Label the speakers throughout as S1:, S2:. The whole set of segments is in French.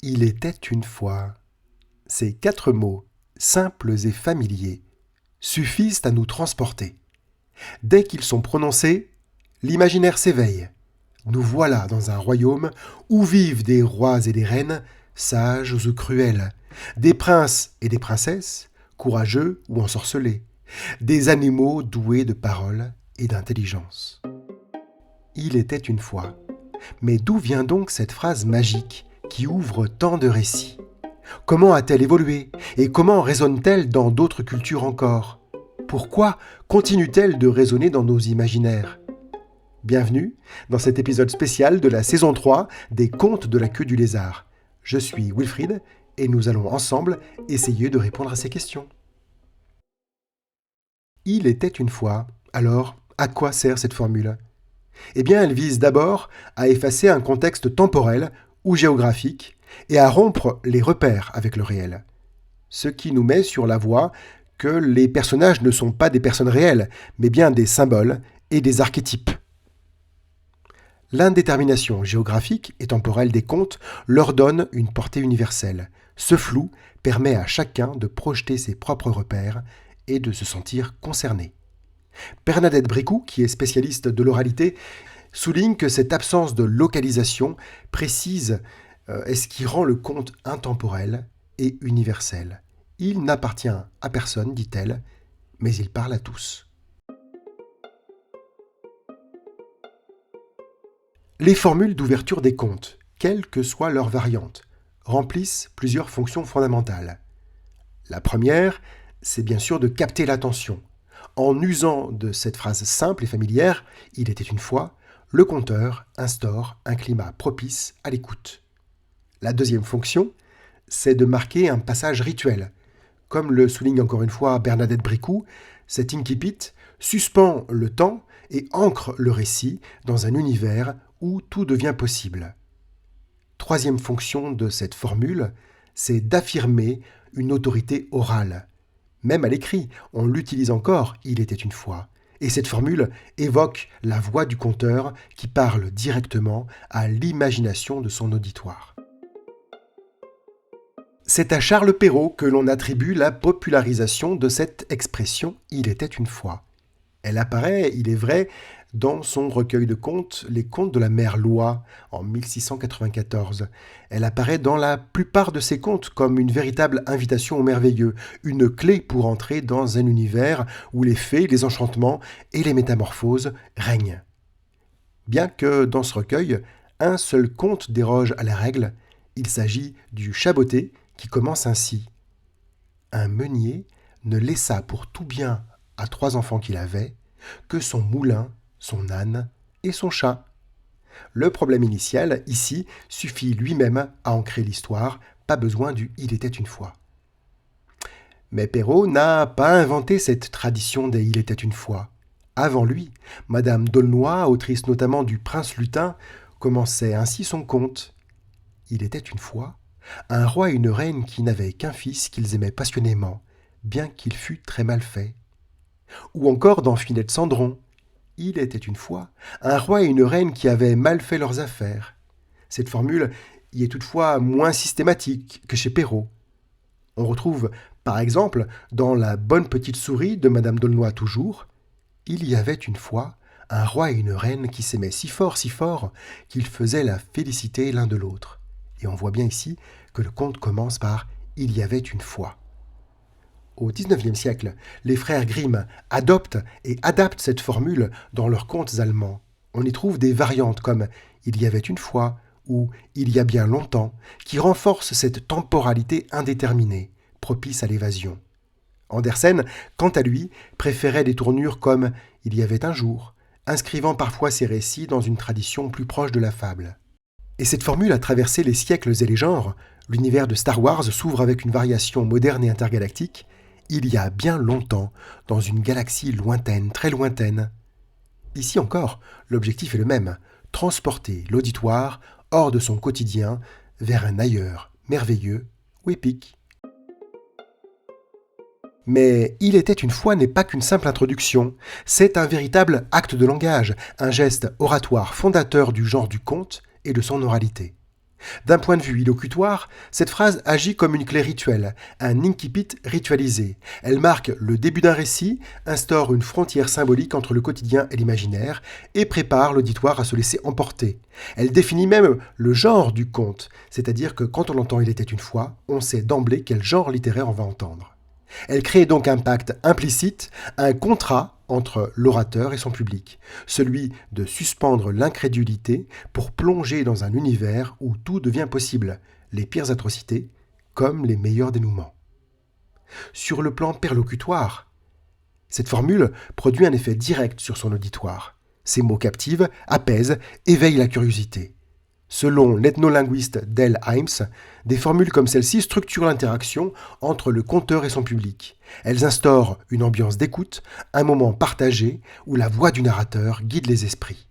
S1: Il était une fois. Ces 4 mots, simples et familiers, suffisent à nous transporter. Dès qu'ils sont prononcés, l'imaginaire s'éveille. Nous voilà dans un royaume où vivent des rois et des reines, sages ou cruels, des princes et des princesses, courageux ou ensorcelés, des animaux doués de parole et d'intelligence. Il était une fois. Mais d'où vient donc cette phrase magique qui ouvre tant de récits ? Comment a-t-elle évolué et comment résonne-t-elle dans d'autres cultures encore ? Pourquoi continue-t-elle de résonner dans nos imaginaires ? Bienvenue dans cet épisode spécial de la saison 3 des Contes de la queue du lézard. Je suis Wilfried et nous allons ensemble essayer de répondre à ces questions. Il était une fois. Alors, à quoi sert cette formule ? Eh bien, elle vise d'abord à effacer un contexte temporel ou géographique et à rompre les repères avec le réel. Ce qui nous met sur la voie que les personnages ne sont pas des personnes réelles, mais bien des symboles et des archétypes. L'indétermination géographique et temporelle des contes leur donne une portée universelle. Ce flou permet à chacun de projeter ses propres repères et de se sentir concerné. Bernadette Bricou, qui est spécialiste de l'oralité, souligne que cette absence de localisation précise est ce qui rend le conte intemporel et universel. Il n'appartient à personne, dit-elle, mais il parle à tous. Les formules d'ouverture des contes, quelle que soit leur variante, remplissent plusieurs fonctions fondamentales. La première, c'est bien sûr de capter l'attention. En usant de cette phrase simple et familière, « il était une fois », le conteur instaure un climat propice à l'écoute. La deuxième fonction, c'est de marquer un passage rituel. Comme le souligne encore une fois Bernadette Bricou, cet incipit suspend le temps et ancre le récit dans un univers où tout devient possible. Troisième fonction de cette formule, c'est d'affirmer une autorité orale. Même à l'écrit, on l'utilise encore, il était une fois. Et cette formule évoque la voix du conteur qui parle directement à l'imagination de son auditoire. C'est à Charles Perrault que l'on attribue la popularisation de cette expression « il était une fois ». Elle apparaît, il est vrai, dans son recueil de contes, Les Contes de la Mère Loi, en 1694. Elle apparaît dans la plupart de ses contes comme une véritable invitation au merveilleux, une clé pour entrer dans un univers où les fées, les enchantements et les métamorphoses règnent. Bien que dans ce recueil, un seul conte déroge à la règle, il s'agit du Chaboté qui commence ainsi. Un meunier ne laissa pour tout bien à 3 enfants qu'il avait que son moulin, son âne et son chat. Le problème initial, ici, suffit lui-même à ancrer l'histoire, pas besoin du « il était une fois ». Mais Perrault n'a pas inventé cette tradition des « il était une fois ». Avant lui, Madame d'Aulnoy, autrice notamment du Prince Lutin, commençait ainsi son conte. Il était une fois un roi et une reine qui n'avaient qu'un fils qu'ils aimaient passionnément, bien qu'il fût très mal fait. Ou encore dans Finette Cendron, il était une fois un roi et une reine qui avaient mal fait leurs affaires. Cette formule y est toutefois moins systématique que chez Perrault. On retrouve, par exemple, dans La bonne petite souris de Madame d'Aulnoy toujours, il y avait une fois un roi et une reine qui s'aimaient si fort, qu'ils faisaient la félicité l'un de l'autre. Et on voit bien ici que le conte commence par « il y avait une fois ». Au XIXe siècle, les frères Grimm adoptent et adaptent cette formule dans leurs contes allemands. On y trouve des variantes comme « il y avait une fois » ou « il y a bien longtemps » qui renforcent cette temporalité indéterminée, propice à l'évasion. Andersen, quant à lui, préférait des tournures comme « il y avait un jour », inscrivant parfois ses récits dans une tradition plus proche de la fable. Et cette formule a traversé les siècles et les genres. L'univers de Star Wars s'ouvre avec une variation moderne et intergalactique. Il y a bien longtemps, dans une galaxie lointaine, très lointaine. Ici encore, l'objectif est le même, transporter l'auditoire hors de son quotidien vers un ailleurs merveilleux ou épique. Mais « il était une fois » n'est pas qu'une simple introduction, c'est un véritable acte de langage, un geste oratoire fondateur du genre du conte et de son oralité. D'un point de vue illocutoire, cette phrase agit comme une clé rituelle, un incipit ritualisé. Elle marque le début d'un récit, instaure une frontière symbolique entre le quotidien et l'imaginaire, et prépare l'auditoire à se laisser emporter. Elle définit même le genre du conte, c'est-à-dire que quand on entend Il était une fois, on sait d'emblée quel genre littéraire on va entendre. Elle crée donc un pacte implicite, un contrat entre l'orateur et son public, celui de suspendre l'incrédulité pour plonger dans un univers où tout devient possible, les pires atrocités comme les meilleurs dénouements. Sur le plan perlocutoire, cette formule produit un effet direct sur son auditoire. Ces mots captivent, apaisent, éveillent la curiosité. Selon l'ethnolinguiste Dell Hymes, des formules comme celle-ci structurent l'interaction entre le conteur et son public. Elles instaurent une ambiance d'écoute, un moment partagé où la voix du narrateur guide les esprits.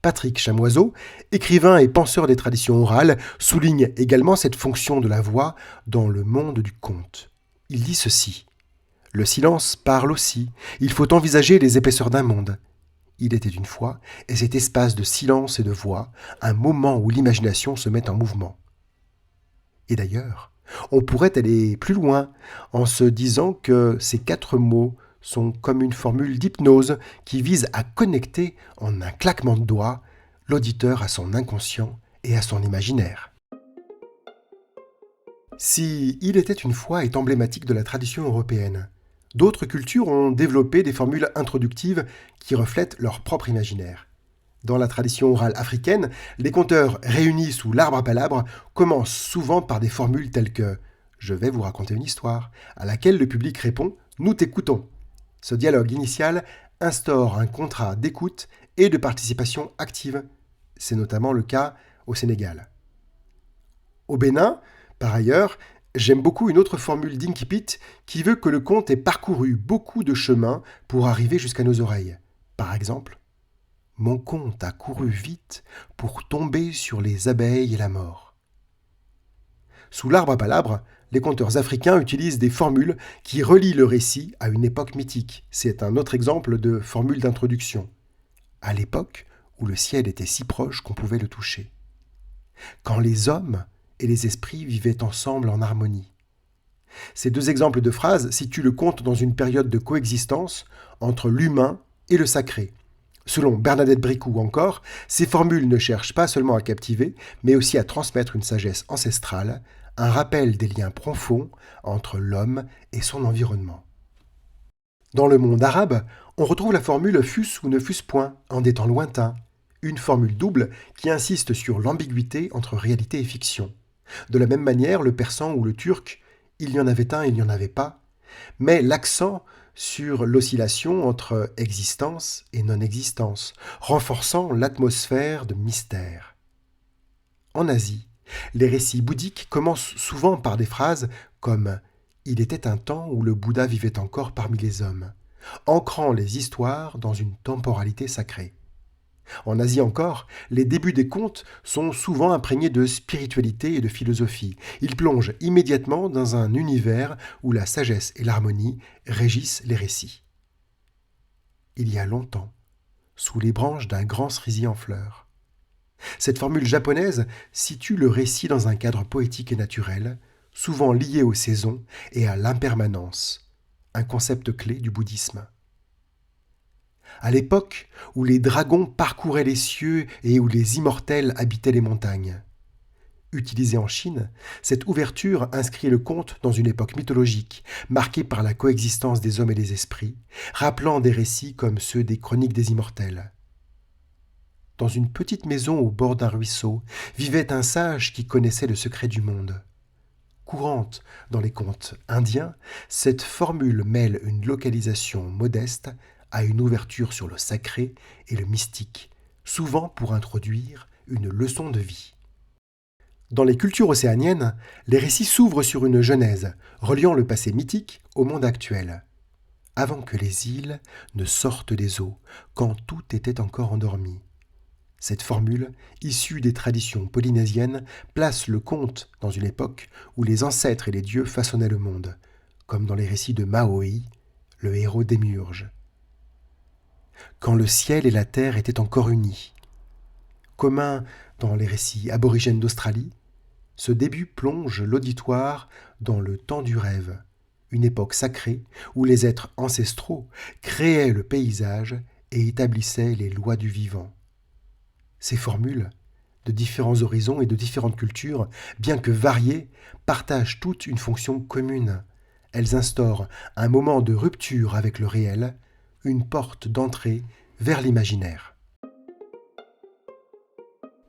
S1: Patrick Chamoiseau, écrivain et penseur des traditions orales, souligne également cette fonction de la voix dans le monde du conte. Il dit ceci: « Le silence parle aussi, il faut envisager les épaisseurs d'un monde. Il était une fois, et cet espace de silence et de voix, un moment où l'imagination se met en mouvement. » Et d'ailleurs, on pourrait aller plus loin en se disant que ces 4 mots sont comme une formule d'hypnose qui vise à connecter en un claquement de doigts l'auditeur à son inconscient et à son imaginaire. Si Il était une fois est emblématique de la tradition européenne, d'autres cultures ont développé des formules introductives qui reflètent leur propre imaginaire. Dans la tradition orale africaine, les conteurs réunis sous l'arbre à palabres commencent souvent par des formules telles que « Je vais vous raconter une histoire », à laquelle le public répond « Nous t'écoutons ». Ce dialogue initial instaure un contrat d'écoute et de participation active. C'est notamment le cas au Sénégal. Au Bénin, par ailleurs, j'aime beaucoup une autre formule d'incipit qui veut que le conte ait parcouru beaucoup de chemins pour arriver jusqu'à nos oreilles. Par exemple, « Mon conte a couru vite pour tomber sur les abeilles et la mort. » Sous l'arbre à palabres, les conteurs africains utilisent des formules qui relient le récit à une époque mythique. C'est un autre exemple de formule d'introduction. À l'époque où le ciel était si proche qu'on pouvait le toucher. Quand les hommes et les esprits vivaient ensemble en harmonie. Ces 2 exemples de phrases situent le conte dans une période de coexistence entre l'humain et le sacré. Selon Bernadette Bricou encore, ces formules ne cherchent pas seulement à captiver, mais aussi à transmettre une sagesse ancestrale, un rappel des liens profonds entre l'homme et son environnement. Dans le monde arabe, on retrouve la formule « fût ou ne fût point » en des temps lointains, une formule double qui insiste sur l'ambiguïté entre réalité et fiction. De la même manière, le persan ou le turc, il y en avait un, il n'y en avait pas, met l'accent sur l'oscillation entre existence et non-existence, renforçant l'atmosphère de mystère. En Asie, les récits bouddhiques commencent souvent par des phrases comme « Il était un temps où le Bouddha vivait encore parmi les hommes », ancrant les histoires dans une temporalité sacrée. En Asie encore, les débuts des contes sont souvent imprégnés de spiritualité et de philosophie. Ils plongent immédiatement dans un univers où la sagesse et l'harmonie régissent les récits. Il y a longtemps, sous les branches d'un grand cerisier en fleurs. Cette formule japonaise situe le récit dans un cadre poétique et naturel, souvent lié aux saisons et à l'impermanence, un concept clé du bouddhisme. À l'époque où les dragons parcouraient les cieux et où les immortels habitaient les montagnes. Utilisée en Chine, cette ouverture inscrit le conte dans une époque mythologique, marquée par la coexistence des hommes et des esprits, rappelant des récits comme ceux des chroniques des immortels. Dans une petite maison au bord d'un ruisseau, vivait un sage qui connaissait le secret du monde. Courante dans les contes indiens, cette formule mêle une localisation modeste à une ouverture sur le sacré et le mystique, souvent pour introduire une leçon de vie. Dans les cultures océaniennes, les récits s'ouvrent sur une genèse, reliant le passé mythique au monde actuel. Avant que les îles ne sortent des eaux, quand tout était encore endormi. Cette formule, issue des traditions polynésiennes, place le conte dans une époque où les ancêtres et les dieux façonnaient le monde, comme dans les récits de Maui, le héros démiurge. Quand le ciel et la terre étaient encore unis, commun dans les récits aborigènes d'Australie, ce début plonge l'auditoire dans le temps du rêve, une époque sacrée où les êtres ancestraux créaient le paysage et établissaient les lois du vivant. Ces formules, de différents horizons et de différentes cultures, bien que variées, partagent toutes une fonction commune. Elles instaurent un moment de rupture avec le réel, une porte d'entrée vers l'imaginaire.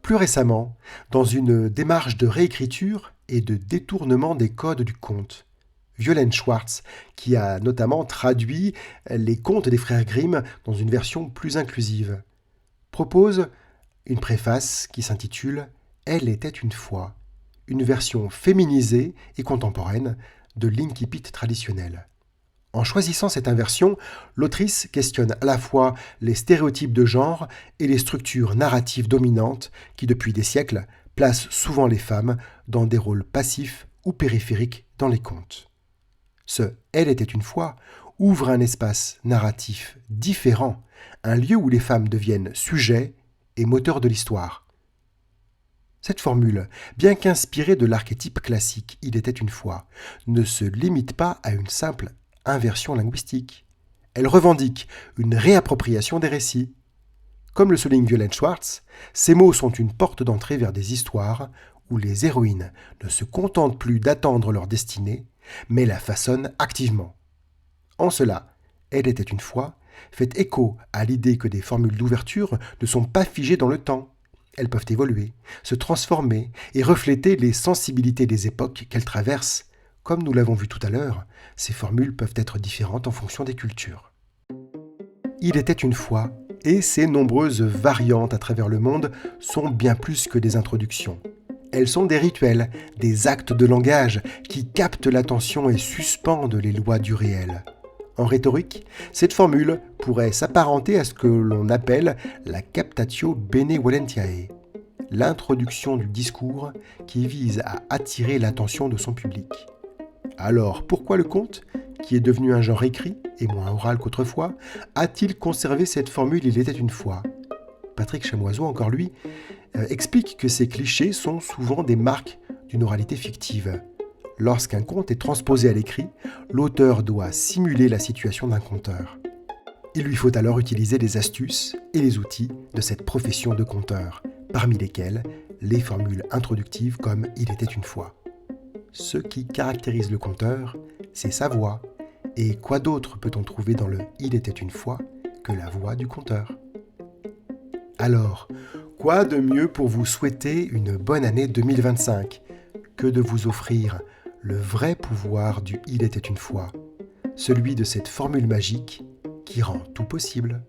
S1: Plus récemment, dans une démarche de réécriture et de détournement des codes du conte, Violaine Schwartz, qui a notamment traduit les contes des frères Grimm dans une version plus inclusive, propose une préface qui s'intitule « Elle était une fois », une version féminisée et contemporaine de l'incipit traditionnel. En choisissant cette inversion, l'autrice questionne à la fois les stéréotypes de genre et les structures narratives dominantes qui, depuis des siècles, placent souvent les femmes dans des rôles passifs ou périphériques dans les contes. Ce « Elle était une fois » ouvre un espace narratif différent, un lieu où les femmes deviennent sujets et moteurs de l'histoire. Cette formule, bien qu'inspirée de l'archétype classique « Il était une fois », ne se limite pas à une simple inversion linguistique. Elle revendique une réappropriation des récits. Comme le souligne Violaine Schwartz, ces mots sont une porte d'entrée vers des histoires où les héroïnes ne se contentent plus d'attendre leur destinée, mais la façonnent activement. En cela, Elle était une fois fait écho à l'idée que des formules d'ouverture ne sont pas figées dans le temps. Elles peuvent évoluer, se transformer et refléter les sensibilités des époques qu'elles traversent. Comme nous l'avons vu tout à l'heure, ces formules peuvent être différentes en fonction des cultures. Il était une fois, et ces nombreuses variantes à travers le monde sont bien plus que des introductions. Elles sont des rituels, des actes de langage qui captent l'attention et suspendent les lois du réel. En rhétorique, cette formule pourrait s'apparenter à ce que l'on appelle la captatio benevolentiae, l'introduction du discours qui vise à attirer l'attention de son public. Alors, pourquoi le conte, qui est devenu un genre écrit et moins oral qu'autrefois, a-t-il conservé cette formule « Il était une fois » Patrick Chamoiseau, encore lui, explique que ces clichés sont souvent des marques d'une oralité fictive. Lorsqu'un conte est transposé à l'écrit, l'auteur doit simuler la situation d'un conteur. Il lui faut alors utiliser les astuces et les outils de cette profession de conteur, parmi lesquels les formules introductives comme « Il était une fois ». Ce qui caractérise le conteur, c'est sa voix. Et quoi d'autre peut-on trouver dans le « Il était une fois » que la voix du conteur ? Alors, quoi de mieux pour vous souhaiter une bonne année 2025 que de vous offrir le vrai pouvoir du « Il était une fois », celui de cette formule magique qui rend tout possible.